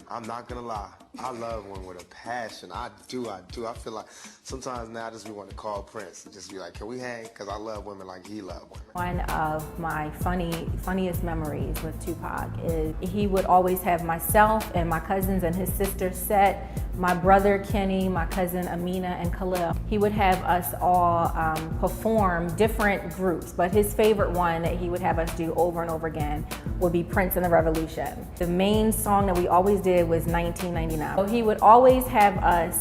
I'm not gonna lie. I love one with a passion. I do. I feel like sometimes now I just want to call Prince and just be like, can we hang? Because I love women like he loved women. One of my funniest memories with Tupac is he would always have myself and my cousins and his sister set, my brother Kenny, my cousin Amina, and Khalil. He would have us all perform different groups, but his favorite one that he would have us do over and over again would be Prince and the Revolution. The main song that we always did was 1999. So he would always have us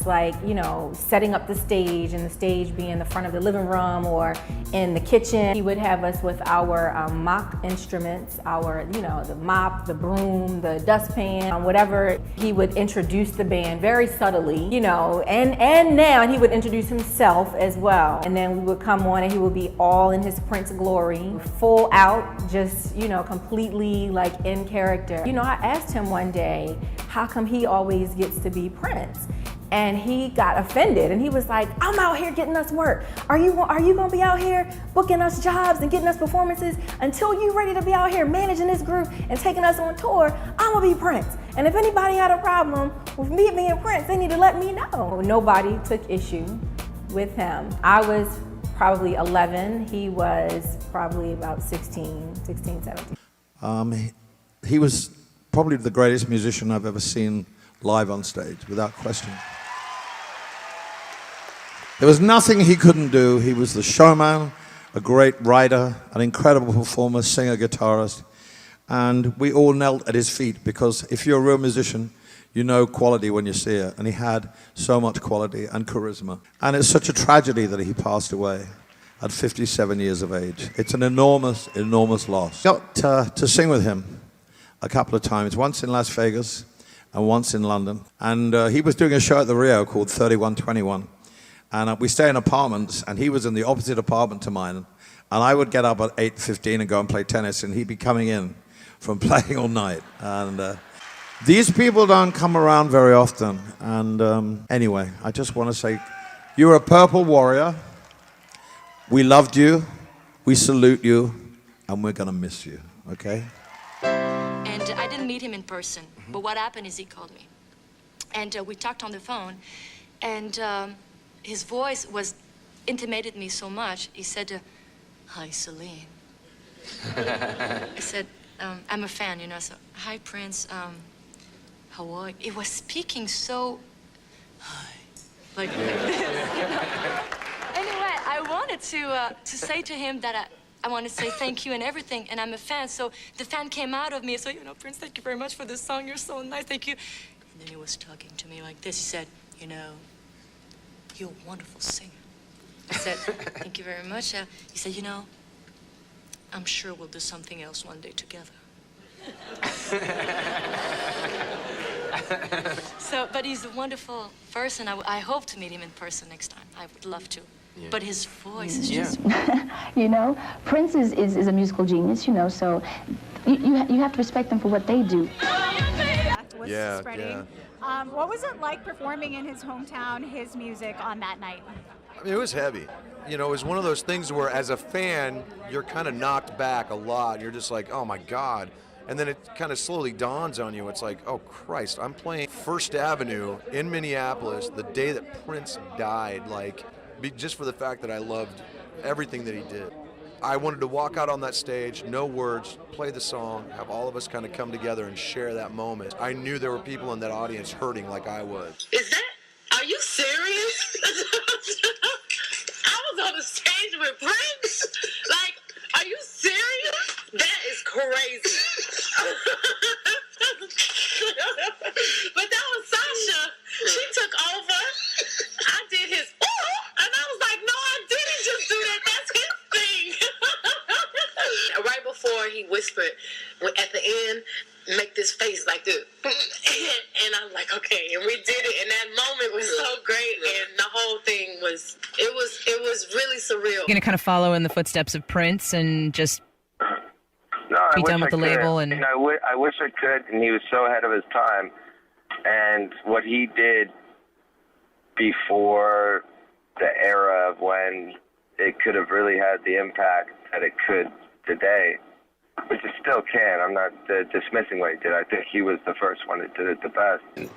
setting up the stage, and the stage being the front of the living room or in the kitchen. He would have us with our mock instruments, the mop, the broom, the dustpan, whatever. He would introduce the band very subtly, and he would introduce himself as well. And then we would come on and he would be all in his Prince glory, full out, just, completely like in character. I asked him one day, how come he always gets to be Prince? And he got offended and he was like, I'm out here getting us work. Are you gonna be out here booking us jobs and getting us performances until you ready to be out here managing this group and taking us on tour? I'm gonna be Prince. And if anybody had a problem with me being Prince, they need to let me know. Nobody took issue with him. I was probably 11. He was probably about 16, 17. He was probably the greatest musician I've ever seen live on stage, without question. There was nothing he couldn't do. He was the showman, a great writer, an incredible performer, singer, guitarist. And we all knelt at his feet because if you're a real musician, you know quality when you see it. And he had so much quality and charisma. And it's such a tragedy that he passed away at 57 years of age. It's an enormous, enormous loss. I got to sing with him a couple of times, once in Las Vegas and once in London. And he was doing a show at the Rio called 3121. And we stay in apartments, and he was in the opposite apartment to mine. And I would get up at 8:15 and go and play tennis, and he'd be coming in from playing all night. And these people don't come around very often. And anyway, I just want to say, you're a Purple Warrior. We loved you, we salute you, and we're gonna miss you, okay? And I didn't meet him in person, but what happened is he called me. And we talked on the phone, and his voice intimated me so much. He said, hi, Celine. I said, I'm a fan, So, hi, Prince, how are you? It was speaking so, hi, like this, Anyway, I wanted to say to him that I want to say thank you and everything, and I'm a fan, so the fan came out of me. So, Prince, thank you very much for this song. You're so nice, thank you. And then he was talking to me like this. He said, you're a wonderful singer. I said, thank you very much. He said, I'm sure we'll do something else one day together. But he's a wonderful person. I hope to meet him in person next time. I would love to. Yeah. But his voice is just... Prince is a musical genius, so you have to respect them for what they do. Spreading. What was it like performing in his hometown, his music on that night? I mean, it was heavy. It was one of those things where as a fan, you're kind of knocked back a lot. You're just like, oh my God. And then it kind of slowly dawns on you. It's like, oh Christ, I'm playing First Avenue in Minneapolis the day that Prince died, just for the fact that I loved everything that he did. I wanted to walk out on that stage, no words, play the song, have all of us kind of come together and share that moment. I knew there were people in that audience hurting like I was. Are you serious? I was on the stage with Prince? Are you serious? That is crazy. But that was Sasha. She took over. I did his and I was like, no, I didn't just do that. That's his thing. Right before he whispered, at the end, make this face like this. And I'm like, okay, and we did it, and that moment was so great, and the whole thing was really surreal. You're gonna kind of follow in the footsteps of Prince and just be done with the label, and I wish I could, and he was so ahead of his time, and what he did before the era of when it could have really had the impact that it could today, which I still can. I'm not dismissing what he did. I think he was the first one that did it the best.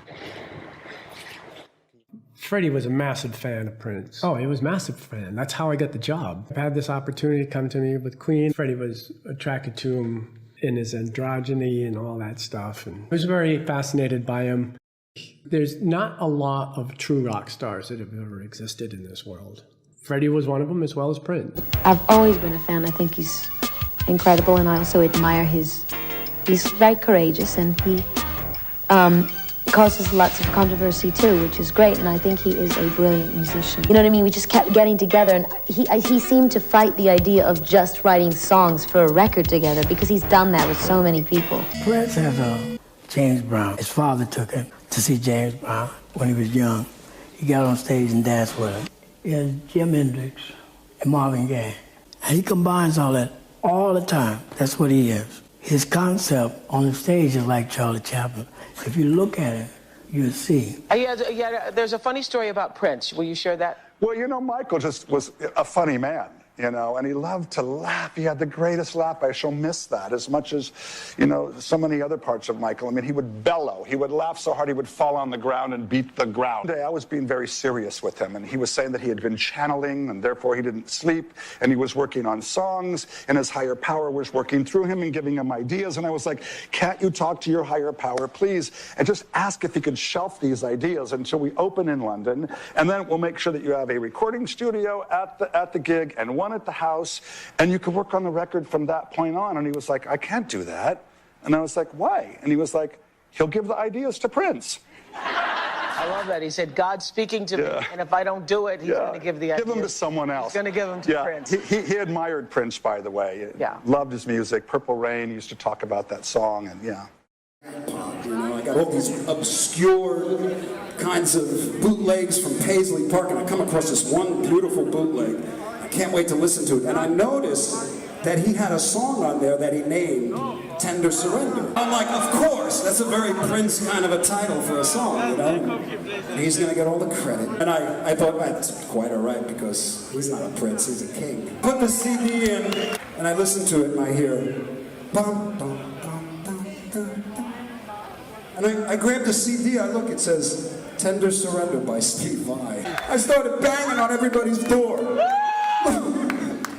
Freddie was a massive fan of Prince. Oh, he was a massive fan. That's how I got the job. I had this opportunity come to me with Queen. Freddie was attracted to him in his androgyny and all that stuff. And I was very fascinated by him. There's not a lot of true rock stars that have ever existed in this world. Freddie was one of them, as well as Prince. I've always been a fan. I think he's incredible, and I also admire he's very courageous, and he causes lots of controversy too, which is great, and I think he is a brilliant musician. You know what I mean? We just kept getting together, and he seemed to fight the idea of just writing songs for a record together, because he's done that with so many people. Prince has James Brown. His father took him to see James Brown when he was young. He got on stage and danced with him. He has Jim Hendrix and Marvin Gaye. And he combines all that all the time. That's what he is. His concept on the stage is like Charlie Chaplin. If you look at it, you'll see. Yeah, there's a funny story about Prince. Will you share that? Well, you know, Michael just was a funny man, you know, and he loved to laugh. He had the greatest laugh. I shall miss that as much as, you know, so many other parts of Michael. I mean, he would bellow. He would laugh so hard he would fall on the ground and beat the ground. One day I was being very serious with him, and he was saying that he had been channeling, and therefore he didn't sleep, and he was working on songs, and his higher power was working through him and giving him ideas. And I was like, can't you talk to your higher power, please, and just ask if he could shelf these ideas until we open in London, and then we'll make sure that you have a recording studio at the gig and one at the house, and you can work on the record from that point on. And he was like, I can't do that. And I was like, why? And he was like, he'll give the ideas to Prince. I love that. He said, God's speaking to me, and if I don't do it, he's going to give the ideas. Give them to someone else. He's going to give them to Prince. He admired Prince, by the way. Yeah. Loved his music. Purple Rain, he used to talk about that song, and yeah. You know, I got all these obscure kinds of bootlegs from Paisley Park, and I come across this one beautiful bootleg. I can't wait to listen to it. And I noticed that he had a song on there that he named Tender Surrender. I'm like, of course, that's a very Prince kind of a title for a song, you know? And he's gonna get all the credit. And I thought, that's quite all right, because he's not a prince, he's a king. Put the CD in, and I listen to it, and I hear, bum, bum, bum, bum, bum. And I grabbed the CD, I look, it says, Tender Surrender by Steve Vai. I started banging on everybody's door.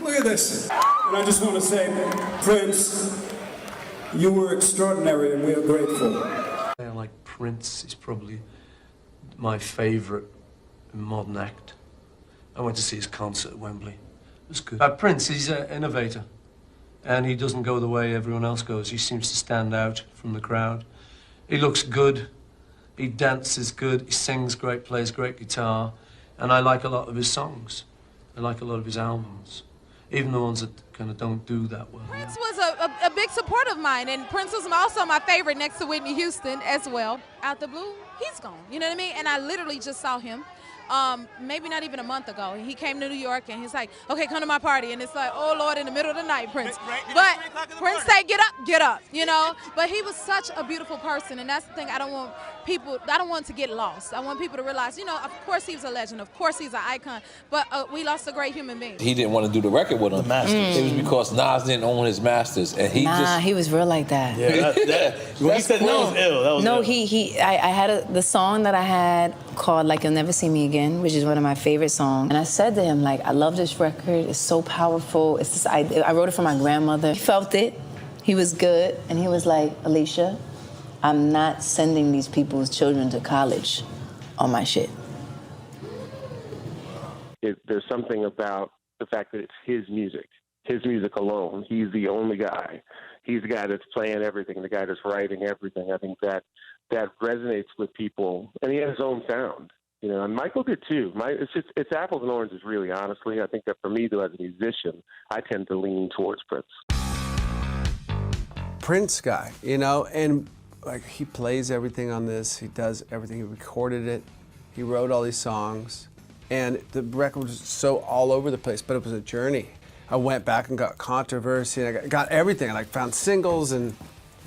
Look at this. And I just want to say, Prince, you were extraordinary and we are grateful. I like Prince. He's probably my favorite modern act. I went to see his concert at Wembley. It was good. Prince, he's an innovator. And he doesn't go the way everyone else goes. He seems to stand out from the crowd. He looks good. He dances good. He sings great, plays great guitar. And I like a lot of his songs. I like a lot of his albums. Even the ones that kind of don't do that well. Prince was a big support of mine, and Prince was also my favorite next to Whitney Houston as well. Out the blue, he's gone, you know what I mean? And I literally just saw him, maybe not even a month ago. He came to New York, and he's like, okay, come to my party. And it's like, oh, Lord, in the middle of the night, Prince. But Prince said, get up, you know? But he was such a beautiful person, and that's the thing. I don't want to get lost. I want people to realize, you know, of course he was a legend. Of course he's an icon. But we lost a great human being. He didn't want to do the record with him. The masters. It was because Nas didn't own his masters. And he was real like that. Yeah, when he said no, that was no, ill. I had the song that I had called Like You'll Never See Me Again, which is one of my favorite songs. And I said to him, like, I love this record. It's so powerful. It's just, I wrote it for my grandmother. He felt it. He was good. And he was like, Alicia, I'm not sending these people's children to college on my shit. There's something about the fact that it's his music alone. He's the only guy. He's the guy that's playing everything, the guy that's writing everything. I think that resonates with people, and he has his own sound. You know, and Michael did too. It's apples and oranges, really, honestly. I think that for me, though, as a musician, I tend to lean towards Prince. Prince guy, you know, and like he plays everything on this. He does everything. He recorded it. He wrote all these songs, and the record was so all over the place. But it was a journey. I went back and got Controversy, and I got everything. I like found singles and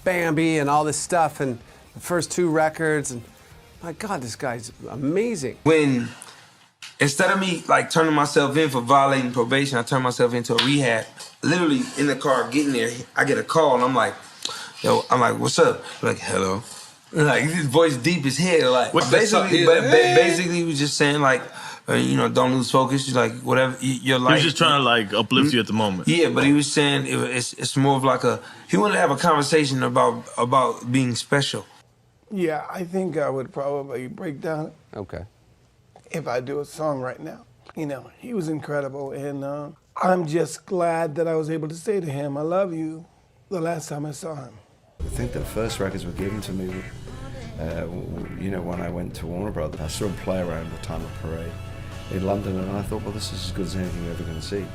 Bambi and all this stuff, and the first 2 records, and my God, this guy's amazing. When Instead of me like turning myself in for violating probation, I turned myself into a rehab. Literally in the car getting there, I get a call and I'm like, what's up? Like, hello. Like his voice deep as hell. Like basically he was just saying like, don't lose focus. Like whatever your life. He was just trying to like uplift you at the moment. Yeah, but he was saying it's more of like he wanted to have a conversation about being special. Yeah, I think I would probably break down. Okay. If I do a song right now. He was incredible, and I'm just glad that I was able to say to him, I love you, the last time I saw him. I think the first records were given to me, when I went to Warner Brothers. I saw him play around the time of Parade in London, and I thought, well, this is as good as anything you're ever going to see.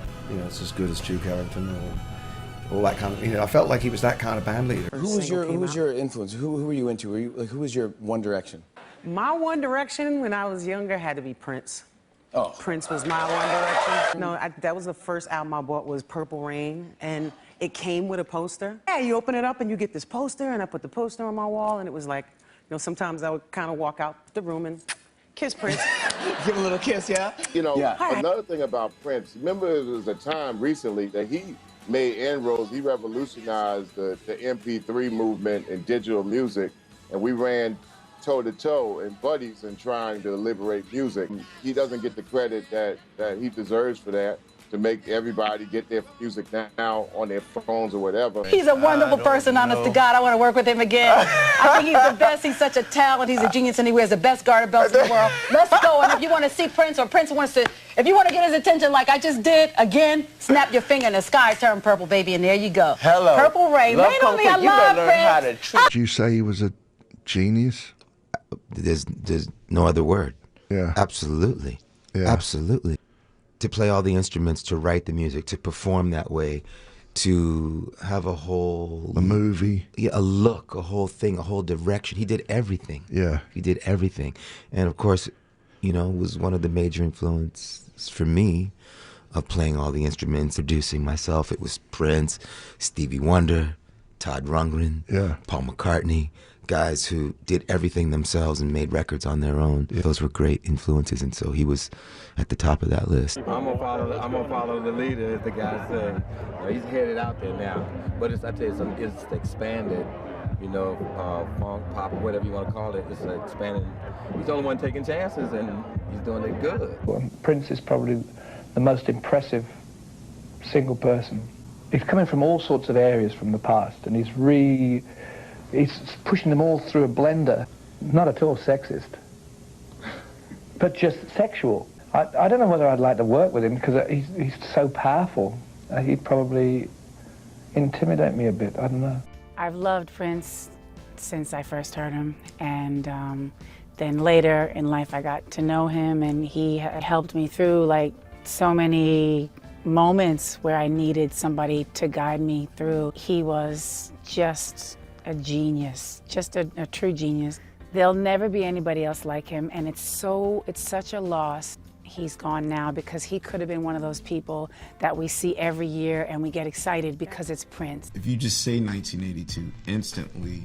It's as good as Duke Ellington or all that kind of. I felt like he was that kind of band leader. Who was your influence? Who were you into? Who was your One Direction? My One Direction when I was younger had to be Prince. Oh. Prince was my One Direction. No, that was the first album I bought was Purple Rain, and it came with a poster. Yeah, you open it up and you get this poster, and I put the poster on my wall, and it was like, sometimes I would kind of walk out the room and kiss Prince. Give him a little kiss, yeah? Another thing about Prince, remember there was a time recently that he made inroads, he revolutionized the MP3 movement in digital music, and we ran toe-to-toe and buddies in trying to liberate music. He doesn't get the credit that he deserves for that, to make everybody get their music now on their phones or whatever. He's a wonderful person, honest to God. I want to work with him again. I think he's the best. He's such a talent. He's a genius, and he wears the best garter belts in the world. Let's go. And if you want to see Prince, or Prince wants to, if you want to get his attention like I just did, again, snap your finger and the sky turn purple, baby, and there you go. Hello. Purple Rain. Rain on me, I love Prince. Did you say he was a genius? There's no other word. Yeah. Absolutely. Yeah. Absolutely. To play all the instruments, to write the music, to perform that way, to have a movie. Yeah, a look, a whole thing, a whole direction. He did everything. Yeah. He did everything. And of course, was one of the major influences for me of playing all the instruments, producing myself. It was Prince, Stevie Wonder, Todd Rundgren, Paul McCartney, guys who did everything themselves and made records on their own. Yeah. Those were great influences, and so he was at the top of that list. I'm gonna follow the leader, as the guy said. He's headed out there now, but it's expanded. Funk, pop, whatever you want to call it. It's expanded. He's the only one taking chances, and he's doing it good. Well, Prince is probably the most impressive single person. He's coming from all sorts of areas from the past, and he's pushing them all through a blender. Not at all sexist, but just sexual. I don't know whether I'd like to work with him because he's so powerful. He'd probably intimidate me a bit. I don't know. I've loved Prince since I first heard him, and then later in life I got to know him, and he had helped me through like so many moments where I needed somebody to guide me through. He was just a genius, just a true genius. There'll never be anybody else like him, and it's such a loss. He's gone now because he could have been one of those people that we see every year and we get excited because it's Prince. If you just say 1982, instantly,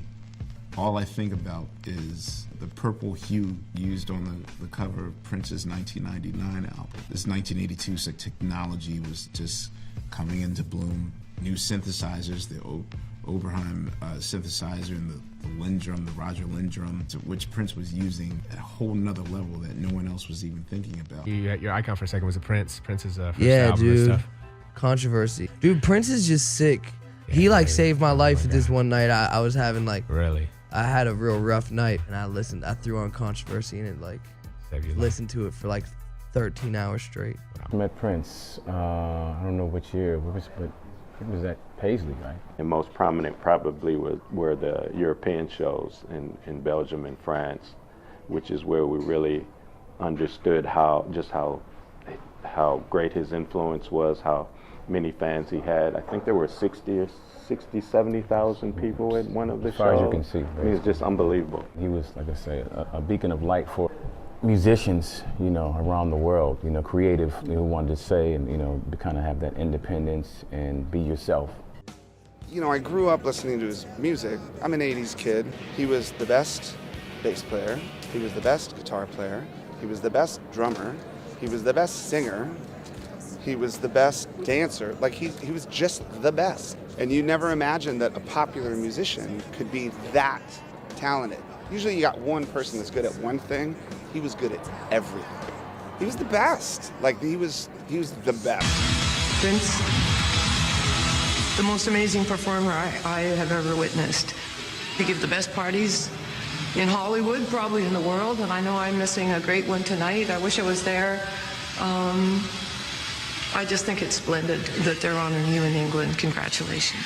all I think about is the purple hue used on the cover of Prince's 1999 album. This 1982 technology was just coming into bloom. New synthesizers, the Oberheim synthesizer and the Lindrum, the Roger Lindrum, which Prince was using at a whole nother level that no one else was even thinking about. Your icon for a second was a Prince. Prince's first yeah, album dude. and stuff. Controversy. Dude, Prince is just sick. He saved my life this one night. I was having Really? I had a real rough night, and I threw on Controversy, and it listened to it for 13 hours straight. I met Prince, I don't know which year, but it was at Paisley, right? And most prominent probably were the European shows in Belgium and France, which is where we really understood how great his influence was, how many fans he had. I think there were 70,000 people at one of the shows. As far as you can see. I mean, it's just unbelievable. He was, like I say, a beacon of light for musicians, around the world, creative, who wanted to say and, kind of have that independence and be yourself. I grew up listening to his music. I'm an 80s kid. He was the best bass player. He was the best guitar player. He was the best drummer. He was the best singer. He was the best dancer. Like, he was just the best. And you never imagined that a popular musician could be that talented. Usually you got one person that's good at one thing. He was good at everything. He was the best. Like, he was the best. Prince, the most amazing performer I have ever witnessed. He gave the best parties in Hollywood, probably in the world, and I know I'm missing a great one tonight. I wish I was there. I just think it's splendid that they're honoring you in England. Congratulations.